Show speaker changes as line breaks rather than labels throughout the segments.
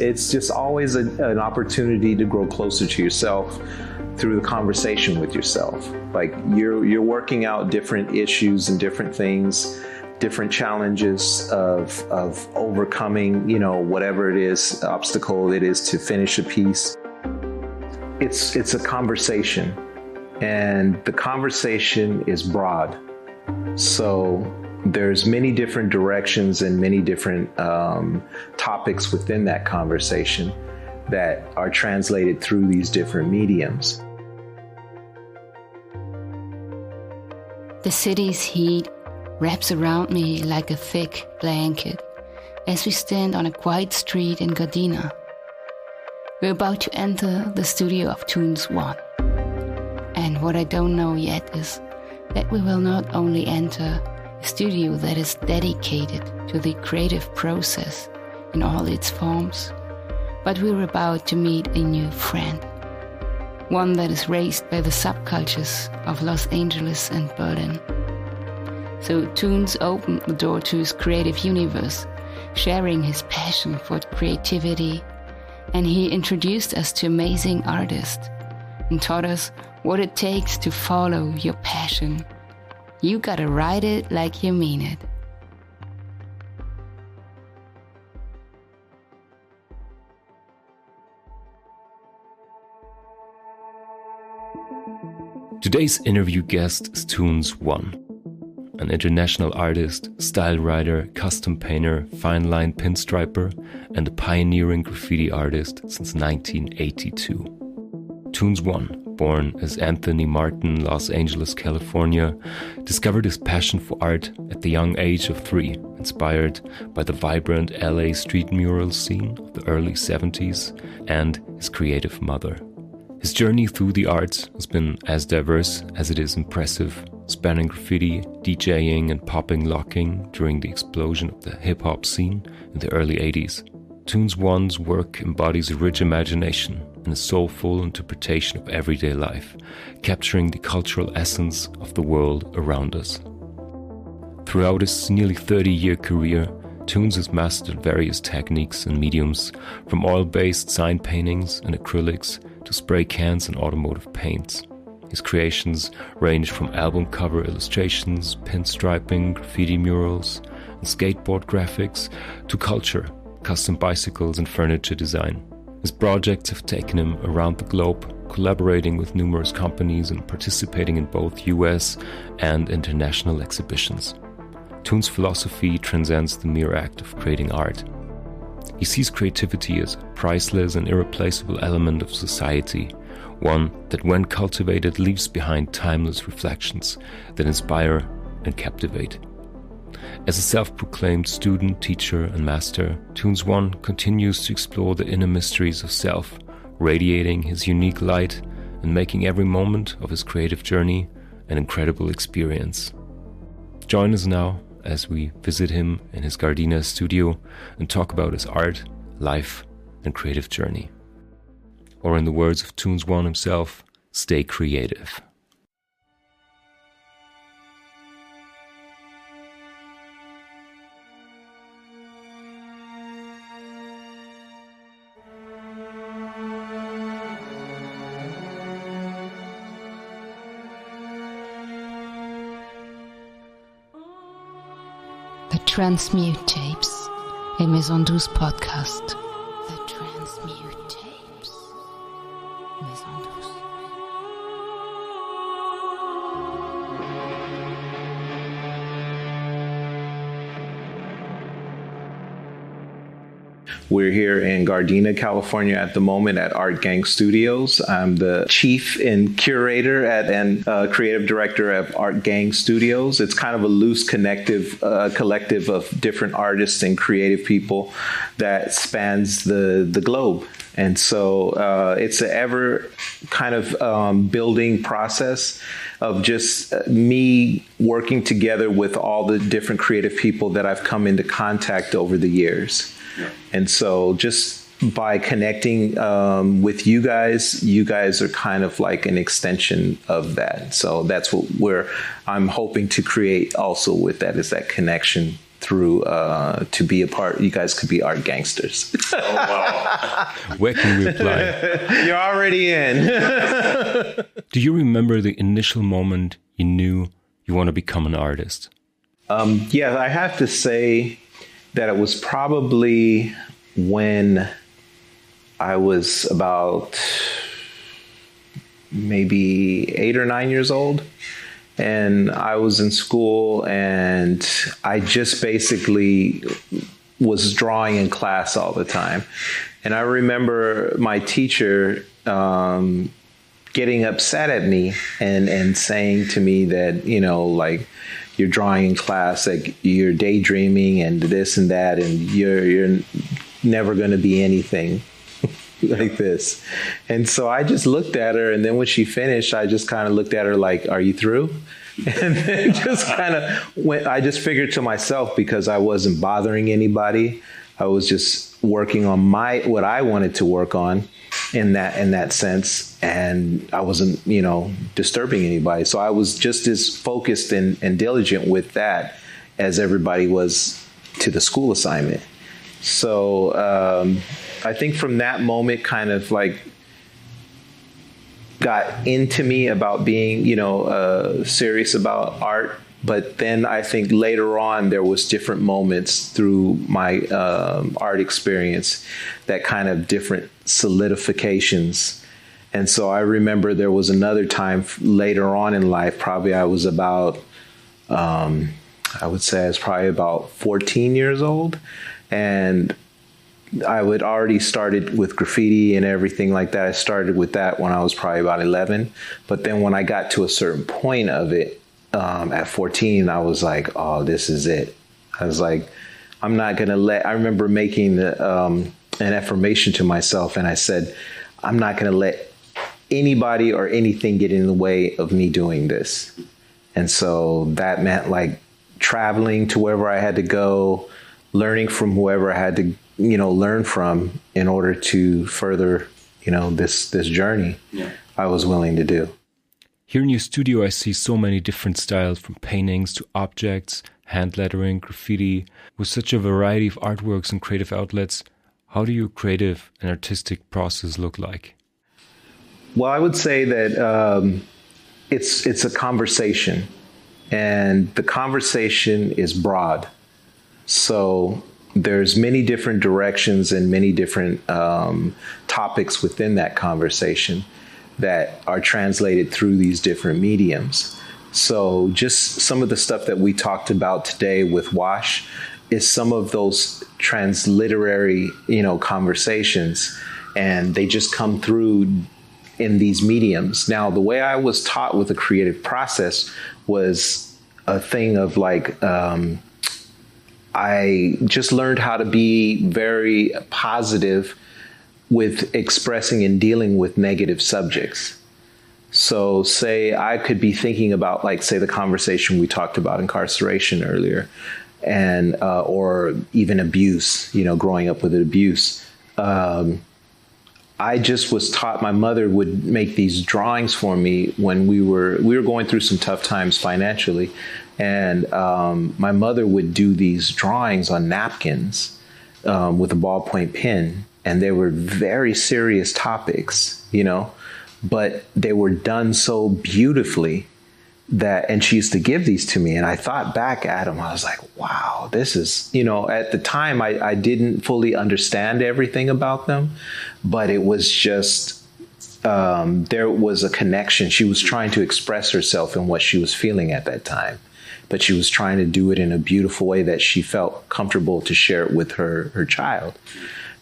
it's just always an opportunity to grow closer to yourself through the conversation with yourself. Like you're working out different issues and different things, different challenges of overcoming, whatever it is, obstacle it is to finish a piece. It's a conversation, and the conversation is broad. So there's many different directions and many different topics within that conversation that are translated through these different mediums.
The city's heat wraps around me like a thick blanket as we stand on a quiet street in Gardena. We're about to enter the studio of Toons One. And what I don't know yet is that we will not only enter a studio that is dedicated to the creative process in all its forms, but we're about to meet a new friend. One that is raised by the subcultures of Los Angeles and Berlin. So Toons opened the door to his creative universe, sharing his passion for creativity, and he introduced us to amazing artists and taught us what it takes to follow your passion. You gotta write it like you mean it.
Today's interview guest is Toons One, an international artist, style writer, custom painter, fine line pinstriper, and a pioneering graffiti artist since 1982. Toons One, born as Anthony Martin, Los Angeles, California, discovered his passion for art at the young age of 3, inspired by the vibrant LA street mural scene of the early 70s and his creative mother. His journey through the arts has been as diverse as it is impressive, spanning graffiti, DJing and popping locking during the explosion of the hip-hop scene in the early 80s. Toons One's work embodies a rich imagination and a soulful interpretation of everyday life, capturing the cultural essence of the world around us. Throughout his nearly 30-year career, Toons has mastered various techniques and mediums, from oil-based sign paintings and acrylics to spray cans and automotive paints. His creations range from album cover illustrations, pinstriping, graffiti murals, and skateboard graphics to culture, custom bicycles and furniture design. His projects have taken him around the globe, collaborating with numerous companies and participating in both US and international exhibitions. Toons' philosophy transcends the mere act of creating art. He sees creativity as a priceless and irreplaceable element of society, one that when cultivated leaves behind timeless reflections that inspire and captivate. As a self-proclaimed student, teacher and master, Toons One continues to explore the inner mysteries of self, radiating his unique light and making every moment of his creative journey an incredible experience. Join us now as we visit him in his Gardena studio and talk about his art, life and creative journey. Or in the words of Toons One himself, stay creative.
The Transmute Tapes, a Maison Douce podcast. The Transmute Tapes, Maison Douce.
We're here in Gardena, California at the moment at Art Gang Studios. I'm the chief and curator and creative director of Art Gang Studios. It's kind of a loose collective of different artists and creative people that spans the globe. And so it's an ever kind of building process of just me working together with all the different creative people that I've come into contact over the years. And so just by connecting with you guys are kind of like an extension of that. So that's what I'm hoping to create also with that, is that connection through to be a part. You guys could be art gangsters.
Oh, wow. Where can we apply?
You're already in.
Do you remember the initial moment you knew you want to become an artist?
Yeah, I have to say that it was probably when I was about maybe 8 or 9 years old. And I was in school, and I just basically was drawing in class all the time. And I remember my teacher getting upset at me and saying to me that, you know, like, you're drawing in class, like you're daydreaming and this and that, and you're never going to be anything like this. And so I just looked at her, and then when she finished, I just kind of looked at her like, are you through? And then just kind of went, I just figured to myself, because I wasn't bothering anybody, I was just working on what I wanted to work on in that sense, and I wasn't, you know, disturbing anybody. So I was just as focused and diligent with that as everybody was to the school assignment. So I think from that moment, kind of like got into me about being, you know, serious about art. But then I think later on there was different moments through my art experience that kind of different solidifications. And so I remember there was another time later on in life, probably I was about, I would say I was probably about 14 years old. And I would already started with graffiti and everything like that. I started with that when I was probably about 11. But then when I got to a certain point of it, at 14, I was like, oh, this is it. I was like, I'm not going to I remember making an affirmation to myself. And I said, I'm not going to let anybody or anything get in the way of me doing this. And so that meant like traveling to wherever I had to go, learning from whoever I had to, you know, learn from in order to further, you know, this journey I was willing to do.
Here in your studio, I see so many different styles, from paintings to objects, hand lettering, graffiti. With such a variety of artworks and creative outlets, how do your creative and artistic process look like?
Well, I would say that it's a conversation, and the conversation is broad. So there's many different directions and many different topics within that conversation that are translated through these different mediums. So just some of the stuff that we talked about today with Wash is some of those transliterary, you know, conversations, and they just come through in these mediums. Now, the way I was taught with the creative process was a thing of like, I just learned how to be very positive with expressing and dealing with negative subjects. So say I could be thinking about, like, say the conversation we talked about incarceration earlier, and or even abuse, you know, growing up with abuse. I just was taught, my mother would make these drawings for me when we were going through some tough times financially. And my mother would do these drawings on napkins with a ballpoint pen. And they were very serious topics, you know, but they were done so beautifully and she used to give these to me. And I thought back at them, I was like, wow, this is, you know, at the time I didn't fully understand everything about them, but it was just, there was a connection. She was trying to express herself and what she was feeling at that time, but she was trying to do it in a beautiful way that she felt comfortable to share it with her child.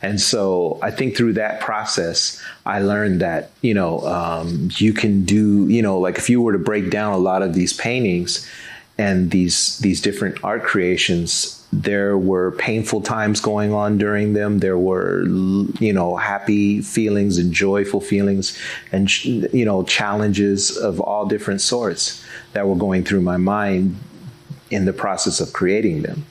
And so I think through that process, I learned that, you know, you can do, you know, like if you were to break down a lot of these paintings and these different art creations, there were painful times going on during them. There were, you know, happy feelings and joyful feelings and, you know, challenges of all different sorts that were going through my mind in the process of creating them.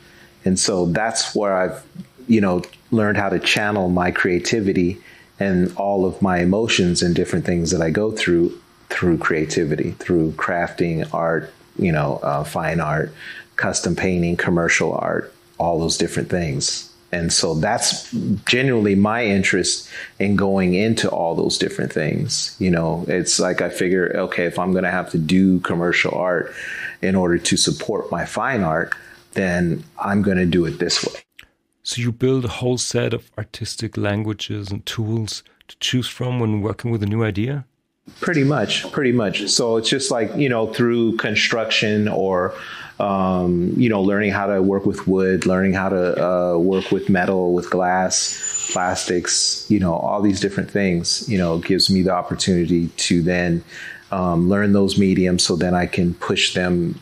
And so that's where I've, you know, learned how to channel my creativity and all of my emotions and different things that I go through creativity, through crafting, art, you know, fine art, custom painting, commercial art, all those different things. And so that's genuinely my interest in going into all those different things. You know, it's like I figure, okay, if I'm going to have to do commercial art in order to support my fine art, then I'm going to do it this way.
So you build a whole set of artistic languages and tools to choose from when working with a new idea?
Pretty much. So it's just like, you know, through construction or, you know, learning how to work with wood, learning how to work with metal, with glass, plastics, you know, all these different things, you know, gives me the opportunity to then learn those mediums so then I can push them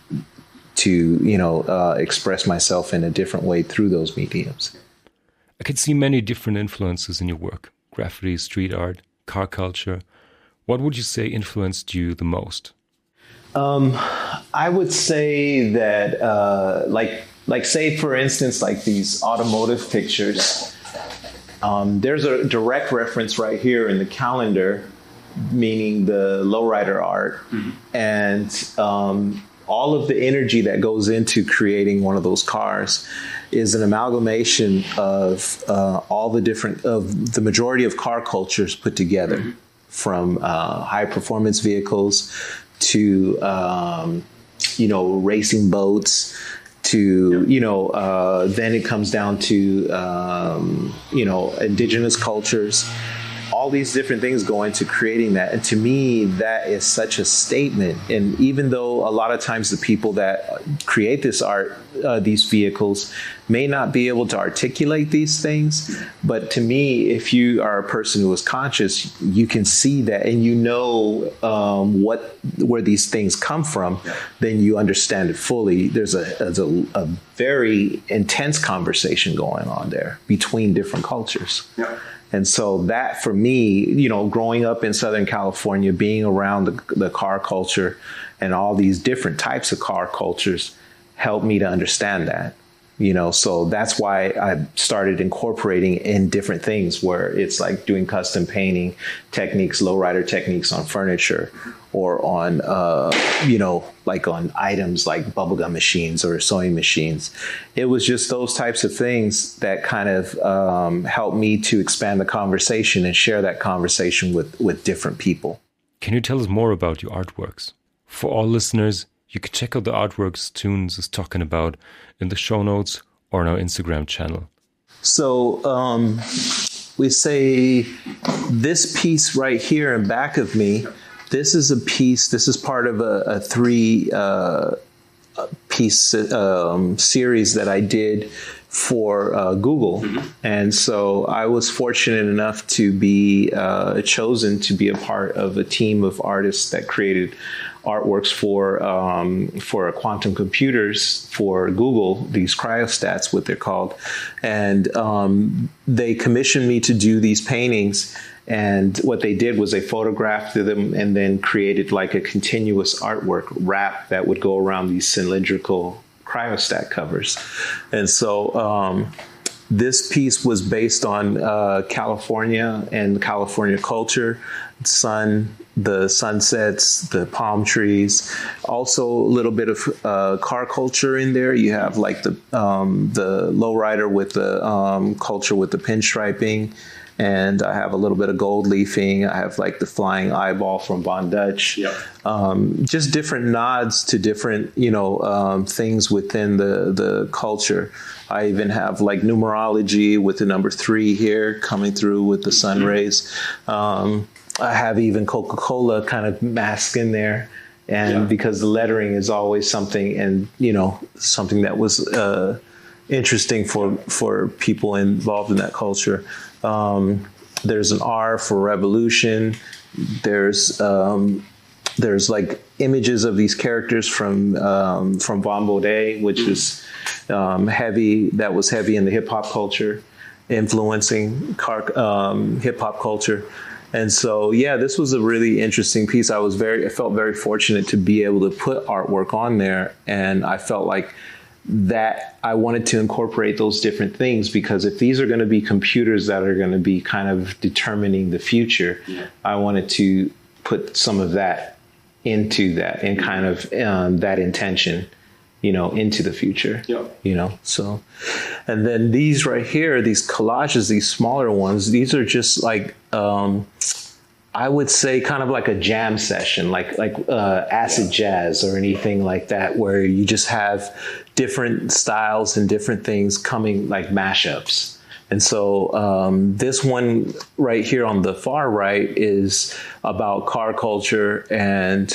to, you know, express myself in a different way through those mediums.
I could see many different influences in your work: graffiti, street art, car culture. What would you say influenced you the most?
I would say that, like say, for instance, like these automotive pictures, there's a direct reference right here in the calendar, meaning the lowrider art. Mm-hmm. And all of the energy that goes into creating one of those cars is an amalgamation of all the different, of the majority of car cultures put together. Mm-hmm. From high performance vehicles to, you know, racing boats to, you know, then it comes down to, you know, indigenous cultures. All these different things go into creating that. And to me, that is such a statement. And even though a lot of times the people that create this art, these vehicles, may not be able to articulate these things, but to me, if you are a person who is conscious, you can see that and you know where these things come from, then you understand it fully. There's a very intense conversation going on there between different cultures. Yeah. And so that, for me, you know, growing up in Southern California, being around the car culture and all these different types of car cultures helped me to understand that, you know. So that's why I started incorporating in different things where it's like doing custom painting techniques, lowrider techniques on furniture or on, you know, like on items like bubblegum machines or sewing machines. It was just those types of things that kind of helped me to expand the conversation and share that conversation with different people.
Can you tell us more about your artworks? For all listeners, you can check out the artworks Toons is talking about in the show notes or on our Instagram channel.
So we say this piece right here in back of me, this is a piece, this is part of a three piece series that I did for Google. Mm-hmm. And so I was fortunate enough to be chosen to be a part of a team of artists that created artworks for quantum computers for Google, these cryostats, what they're called. And they commissioned me to do these paintings. And what they did was they photographed them and then created like a continuous artwork wrap that would go around these cylindrical cryostat covers. And so this piece was based on California and California culture, the sunsets, the palm trees, also a little bit of car culture in there. You have like the lowrider with the culture with the pinstriping. And I have a little bit of gold leafing. I have like the flying eyeball from Von Dutch. Yep. Just different nods to different, you know, things within the culture. I even have like numerology with the number 3 here coming through with the sun rays. I have even Coca-Cola kind of mask in there. And because the lettering is always something, and, you know, something that was interesting for people involved in that culture. There's an R for revolution. There's like images of these characters from Von Baudet, which is heavy. That was heavy in the hip hop culture, influencing hip hop culture. And so, yeah, this was a really interesting piece. I felt very fortunate to be able to put artwork on there, and I felt like that I wanted to incorporate those different things, because if these are going to be computers that are going to be kind of determining the future, I wanted to put some of that into that and kind of that intention into the future.
Yeah.
So, and then these right here, these collages, these smaller ones, these are just like, I would say kind of like a jam session, like acid jazz or anything like that, where you just have different styles and different things coming, like mashups. And so this one right here on the far right is about car culture and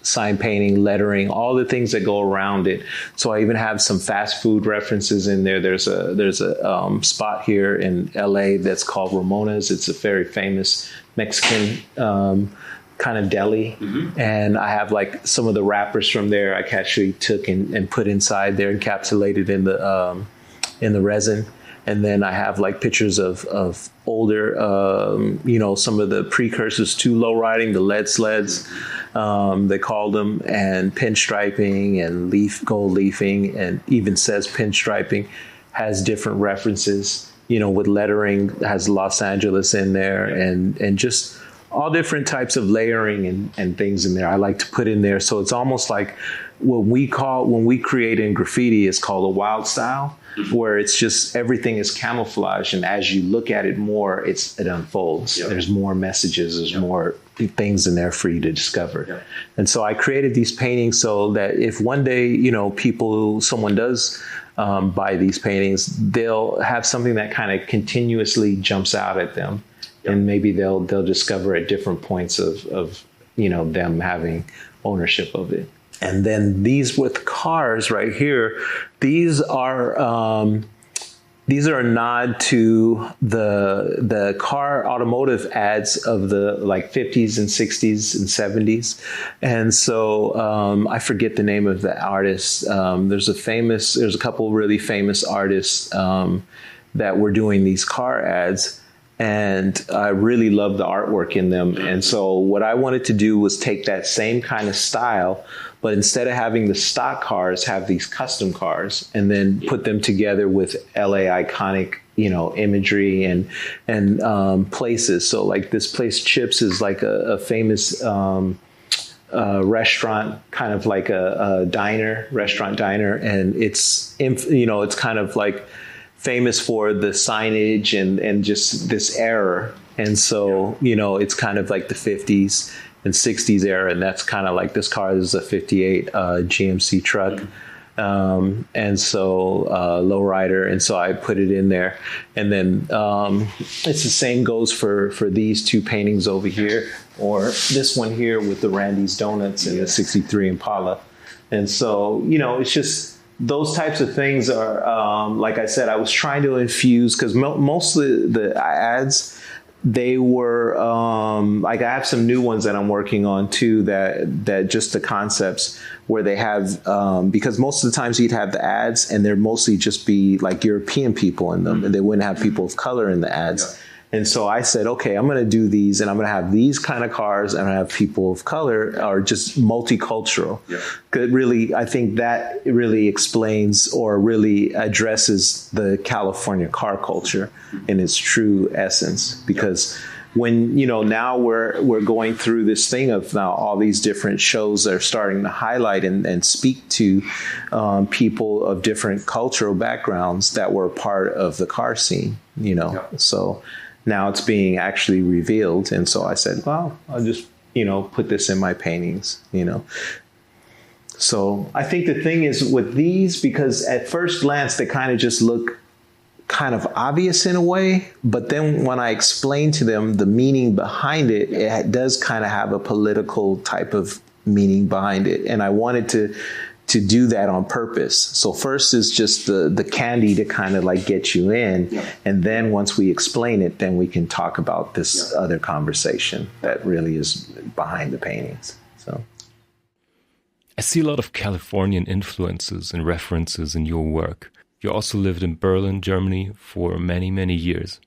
sign painting, lettering, all the things that go around it. So I even have some fast food references in there. There's a spot here in LA that's called Ramona's. It's a very famous Mexican kind of deli. Mm-hmm. And I have like some of the wrappers from there I actually took and put inside there, encapsulated in the resin. And then I have like pictures of older, some of the precursors to lowriding, the lead sleds, they called them, and pinstriping and gold leafing, and even says pinstriping has different references, with lettering, has Los Angeles in there, and just all different types of layering and things in there I like to put in there. So it's almost like when we create in graffiti, it's called a wild style, where it's just everything is camouflage, and as you look at it more, it unfolds. Yep. There's more messages, there's more things in there for you to discover. Yep. And so I created these paintings so that if one day, someone does buy these paintings, they'll have something that kind of continuously jumps out at them. Yep. And maybe they'll discover at different points of them having ownership of it. And then these with cars right here, these are a nod to the car automotive ads of the like 50s and 60s and 70s. And so I forget the name of the artist. There's a couple really famous artists that were doing these car ads. And I really love the artwork in them. And so what I wanted to do was take that same kind of style, but instead of having the stock cars, have these custom cars, and then put them together with LA iconic, imagery and places. So like this place, Chips, is like a famous restaurant, kind of like a restaurant diner, and it's kind of like famous for the signage and just this era. And so, it's kind of like the 50s and 60s era. And that's kind of like this car. This is a 58 GMC truck. And so lowrider. And so I put it in there. And then it's the same goes for these two paintings over here, or this one here with the Randy's Donuts and the 63 Impala. And so, it's just, those types of things are, like I said, I was trying to infuse, because most of the ads, they were, like I have some new ones that I'm working on too, that just the concepts where they have, because most of the times you'd have the ads and they're mostly just be like European people in them, and they wouldn't have people of color in the ads. Yeah. And so I said, okay, I'm going to do these, and I'm going to have these kind of cars, and I have people of color, or just multicultural. Yeah. Really, I think that really explains or really addresses the California car culture in its true essence. Because when, now we're going through this thing of now all these different shows that are starting to highlight and speak to people of different cultural backgrounds that were part of the car scene, Yeah. So now it's being actually revealed. And so I said, well, I'll just, put this in my paintings, So I think the thing is with these, because at first glance, they kind of just look kind of obvious in a way. But then when I explain to them the meaning behind it, it does kind of have a political type of meaning behind it. And I wanted to do that on purpose. So first is just the candy to kind of like get you in. Yeah. And then once we explain it, then we can talk about this other conversation that really is behind the paintings. So
I see a lot of Californian influences and references in your work. You also lived in Berlin, Germany for many, many years.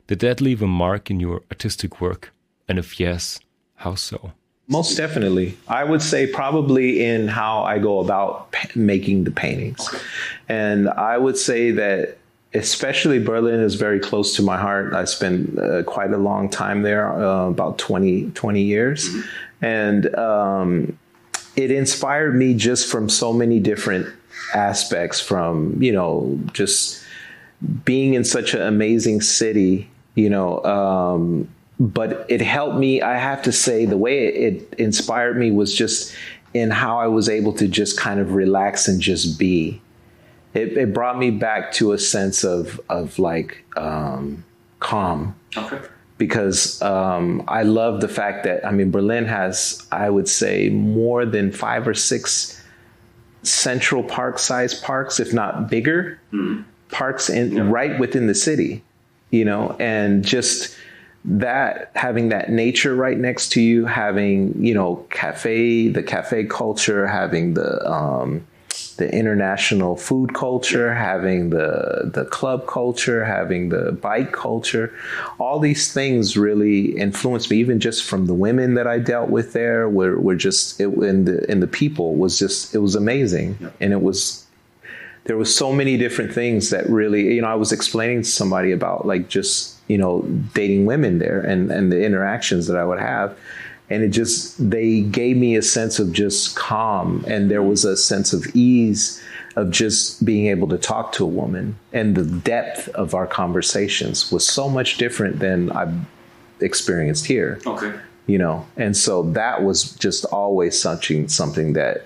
Did that leave a mark in your artistic work? And if yes, how so?
Most definitely. I would say probably in how I go about making the paintings. Okay. And I would say that especially Berlin is very close to my heart. I spent quite a long time there, about 20 years. Mm-hmm. And it inspired me just from so many different aspects, from, just being in such an amazing city, but it helped me. I have to say, the way it inspired me was just in how I was able to just kind of relax and just be. It brought me back to a sense of like calm.
Okay.
Because I love the fact that, Berlin has, I would say, more than 5 or 6 Central Park-sized parks, if not bigger, parks right within the city, and just that, having that nature right next to you, having, the cafe culture, having the international food culture, having the club culture, having the bike culture, all these things really influenced me. Even just from the women that I dealt with there, were just, and the people was just, it was amazing. Yeah. And there was so many different things that really, I was explaining to somebody about like just, dating women there and the interactions that I would have. And they gave me a sense of just calm. And there was a sense of ease of just being able to talk to a woman. And the depth of our conversations was so much different than I've experienced here.
Okay.
And so that was just always something that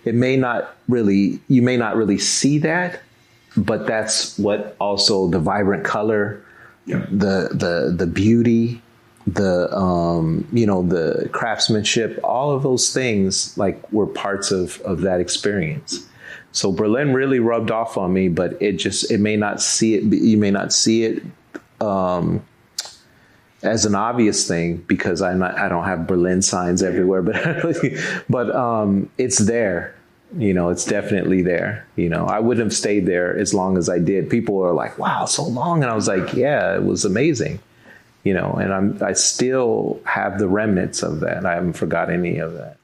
you may not really see that, but that's what also the vibrant color, the beauty, the craftsmanship, all of those things like were parts of that experience. So Berlin really rubbed off on me, but you may not see it as an obvious thing because I don't have Berlin signs everywhere, but it's there. It's definitely there. I wouldn't have stayed there as long as I did. People were like, wow, so long. And I was like, yeah, it was amazing. And I still have the remnants of that. I haven't forgot any of that.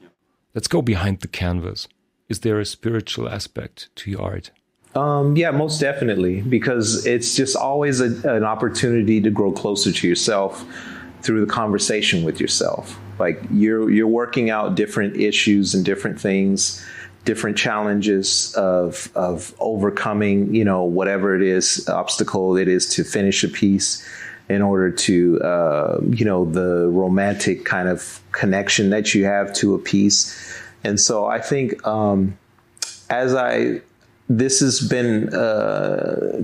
Let's go behind the canvas. Is there a spiritual aspect to your art?
Yeah, most definitely, because it's just always an opportunity to grow closer to yourself through the conversation with yourself. Like you're working out different issues and different things, different challenges of overcoming, whatever it is, obstacle it is to finish a piece, in order to, the romantic kind of connection that you have to a piece. And so I think this has been,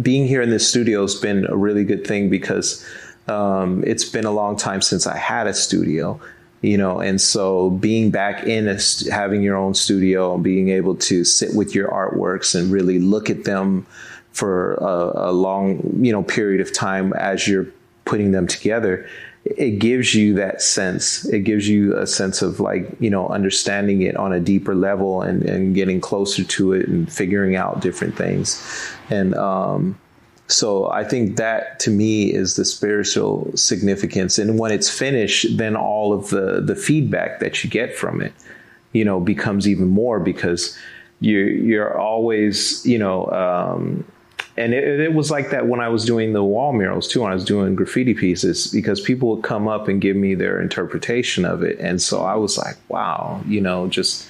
being here in this studio has been a really good thing because it's been a long time since I had a studio, and so being back in having your own studio and being able to sit with your artworks and really look at them for a long, period of time as you're putting them together, it gives you that sense. It gives you a sense of like, understanding it on a deeper level and getting closer to it and figuring out different things. And so I think that to me is the spiritual significance. And when it's finished, then all of the feedback that you get from it, becomes even more because you're always, and it was like that when I was doing the wall murals too, when I was doing graffiti pieces, because people would come up and give me their interpretation of it. And so I was like, wow, just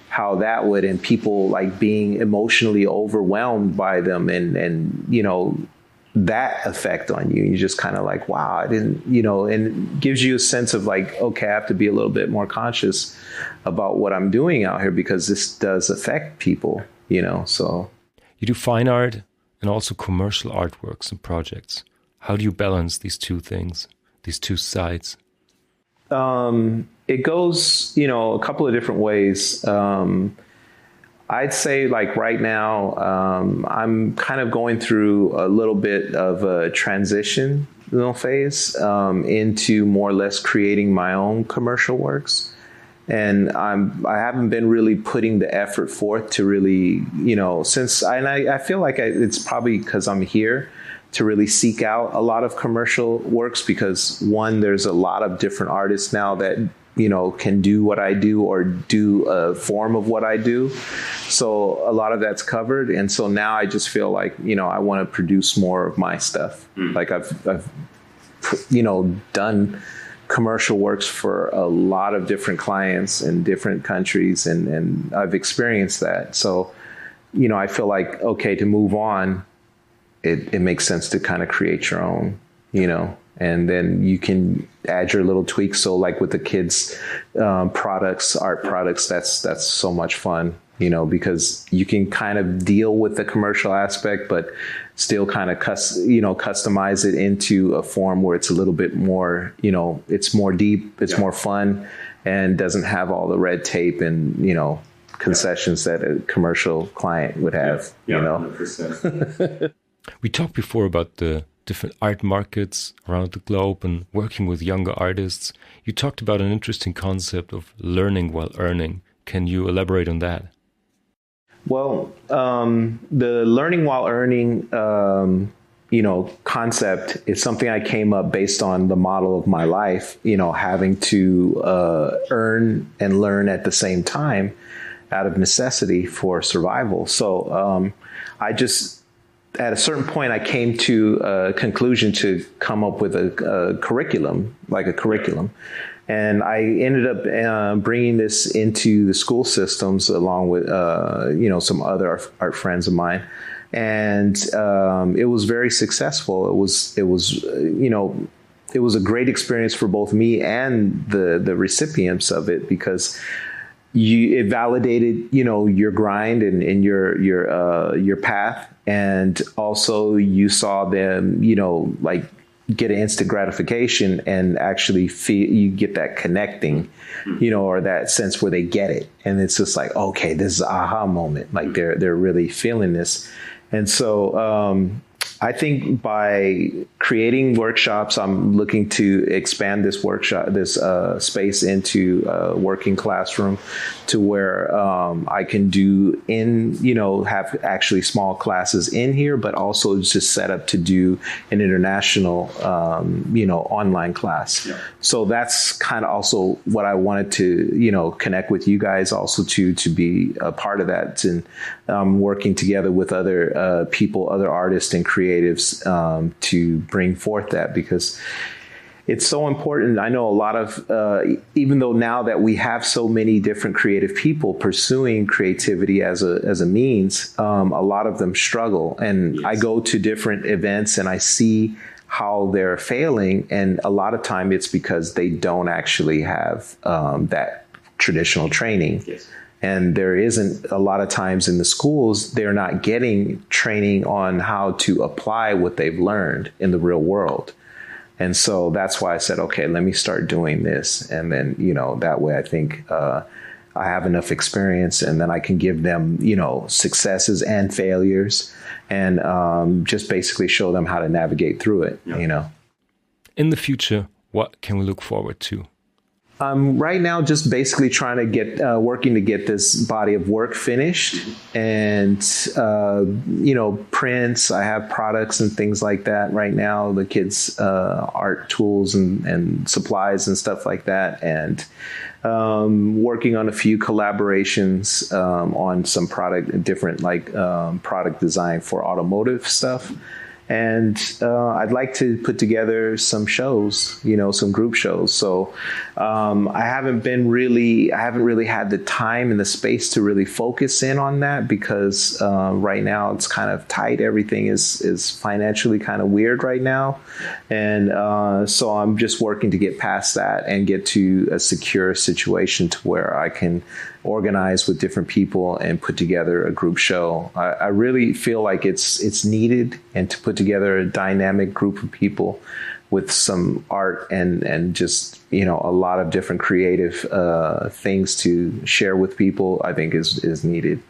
how that would, and people like being emotionally overwhelmed by them and that effect on you. You just kind of like, wow, I didn't, and it gives you a sense of like, okay, I have to be a little bit more conscious about what I'm doing out here because this does affect people, so.
You do fine art and also commercial artworks and projects. How do you balance these two things, these two sides?
It goes, a couple of different ways. I'd say like right now, I'm kind of going through a little bit of a transition phase into more or less creating my own commercial works. And I haven't been really putting the effort forth to really, since I feel like it's probably because I'm here to really seek out a lot of commercial works because one, there's a lot of different artists now that, can do what I do or do a form of what I do. So a lot of that's covered. And so now I just feel like, I want to produce more of my stuff. Like I've done commercial works for a lot of different clients in different countries, and I've experienced that. So, I feel like, okay, to move on, it makes sense to kind of create your own, and then you can add your little tweaks. So like with the kids' products, art products, that's so much fun, because you can kind of deal with the commercial aspect, but still kind of customize it into a form where it's a little bit more, it's more deep, it's more fun, and doesn't have all the red tape and, concessions that a commercial client would have,
100%. We talked before about the different art markets around the globe and working with younger artists. You talked about an interesting concept of learning while earning. Can you elaborate on that?
Well, the learning while earning, concept is something I came up based on the model of my life, having to earn and learn at the same time out of necessity for survival. So at a certain point, I came to a conclusion to come up with a curriculum. And I ended up bringing this into the school systems along with, some other art friends of mine. And it was very successful. It was a great experience for both me and the recipients of it, because it validated, your grind and your path. And also you saw them, get an instant gratification and actually feel, you get that connecting, or that sense where they get it. And it's just like, okay, this is an aha moment. Like they're really feeling this. And so, I think by creating workshops, I'm looking to expand this space into a working classroom, to where I can do have actually small classes in here, but also just set up to do an international, online class. Yeah. So that's kind of also what I wanted to, connect with you guys also to be a part of that, and working together with other people, other artists and creatives to bring forth that, because it's so important. I know a lot of, even though now that we have so many different creative people pursuing creativity as a means, a lot of them struggle. And yes. I go to different events and I see how they're failing. And a lot of time it's because they don't actually have that traditional training. Yes. And there isn't a lot of times in the schools, they're not getting training on how to apply what they've learned in the real world. And so that's why I said, okay, let me start doing this. And then, that way I think I have enough experience, and then I can give them, successes and failures, and just basically show them how to navigate through it,
In the future, what can we look forward to?
Right now, just basically trying to get, working to get this body of work finished, and, prints. I have products and things like that right now, the kids' art tools and supplies and stuff like that. And working on a few collaborations on some different product design for automotive stuff. And I'd like to put together some shows, some group shows. So I haven't really had the time and the space to really focus in on that, because right now it's kind of tight. Everything is financially kind of weird right now. And so I'm just working to get past that and get to a secure situation to where I can organize with different people and put together a group show. I really feel like it's needed, and to put together a dynamic group of people with some art and just, a lot of different creative things to share with people, I think is needed,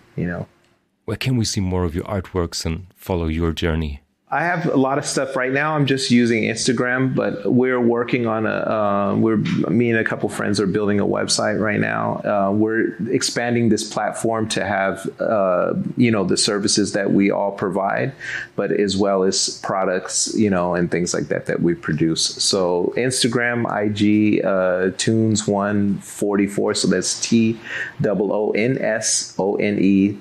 Where can we see more of your artworks and follow your journey?
I have a lot of stuff right now. I'm just using Instagram, but we're working on me and a couple friends are building a website right now. We're expanding this platform to have, the services that we all provide, but as well as products, and things like that we produce. So Instagram, IG, Toons One 44. So that's TOONSONE,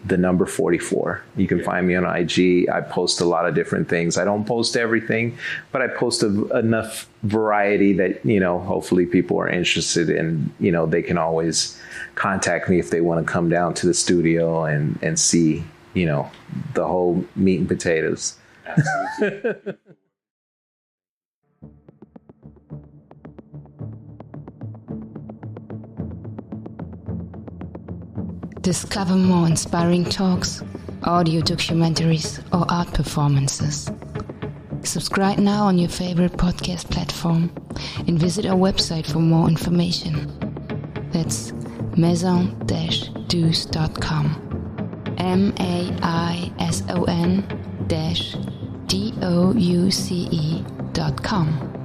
the number 44. You can find me on IG. I post a lot of different things. things. I don't post everything, but I post enough variety that, hopefully people are interested in, they can always contact me if they want to come down to the studio and see, the whole meat and potatoes. Absolutely.
Discover more inspiring talks, audio documentaries, or art performances. Subscribe now on your favorite podcast platform and visit our website for more information. That's maison-douce.com. MAISON-DOUCE.com.